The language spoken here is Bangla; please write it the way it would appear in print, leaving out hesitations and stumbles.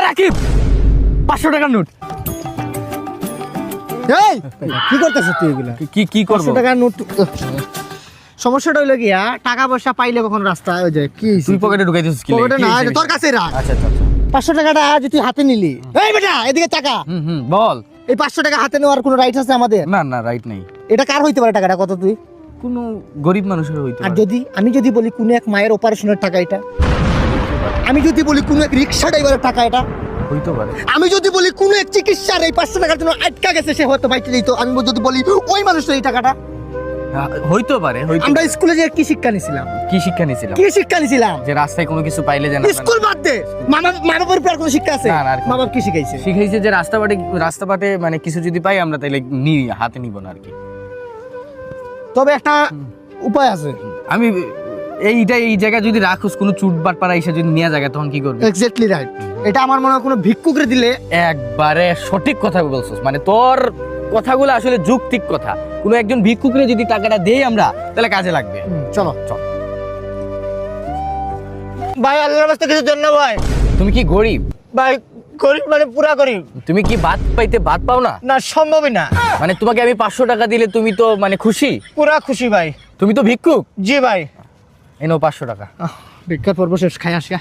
রাকিব 500 টাকার নোট। এই কি করতেছিস তুই এগুলা? কি করব? 500 টাকার নোট। সমস্যাটা হইলো কি টাকা পয়সা পাইলে কখন রাস্তায় ওই যে কি তুই পকেটে ঢুকাই দিছিস কি? পকেটে না, এটা তোর কাছেই রাখ। আচ্ছা আচ্ছা আচ্ছা। 500 টাকাটা যদি তুই হাতে নিলি, এই বেটা এদিকে টাকা, বল। এই 500 টাকা হাতে নেওয়ার কোনো রাইট আছে আমাদের? না না, রাইট নেই। এটা কার হইতে পারে টাকাটা কত তুই? কোনো গরিব মানুষের হইতে আর পারে। যদি আমি যদি বলি কোনো এক মায়ের অপারেশনের টাকা এটা, আমি যদি বলি কোনো এক রিক্সা ড্রাইভারের টাকা এটা, হইতে পারে। আমি যদি বলি কোনো এক চিকিৎসার এই 500 টাকার জন্য আটকা গেছে, সে হয়তো বাইতে দিত, আমি যদি বলি ওই মানুষের এই টাকাটা। হইতে পারে। আমরা স্কুলে যে কি শিক্ষা নিছিলাম? কি শিক্ষা নিছিলাম? কি শিক্ষা নিছিলাম? যে রাস্তায় কোনো কিছু পাইলে যেন স্কুল বাদ দে, মা বাবার উপর আর কোনো শিক্ষা আছে? না, না, আর কি। মা বাবা কি শিখাইছে? শিখাইছে যে রাস্তাঘাটে মানে কিছু যদি পাই আমরা তাইলে হাতে নিব না আর কি। তবে একটা উপায় আছে। আমি এই জায়গায় যদি রাখোস কোনো চুটবাট পাড়া এসে যদি নিয়ে জায়গা, তখন কি করবি? Exactly right. এটা আমার মনে হয় কোনো ভিক্ষুকরে দিলে। একবারে সঠিক কথা বলছিস, মানে তোর কথাগুলো আসলে যৌক্তিক কথা। কোনো একজন ভিক্ষুকরে যদি টাকাটা দেই আমরা, তাহলে কাজে লাগবে। চলো চল ভাই, আল্লাহর রাস্তায় কিছু দেন না ভাই। তুমি কি গরিব? ভাই গরিব মানে পুরা গরিব তুমি কি ভাত পাও না? না, সম্ভবই না। মানে তোমাকে আমি 500 টাকা দিলে তুমি তো মানে খুশি? পুরা খুশি ভাই। তুমি তো ভিক্ষুক। জি ভাই। এই নাও 500 টাকা। ভিক্ষার পর্ব শেষ, খাই আসি।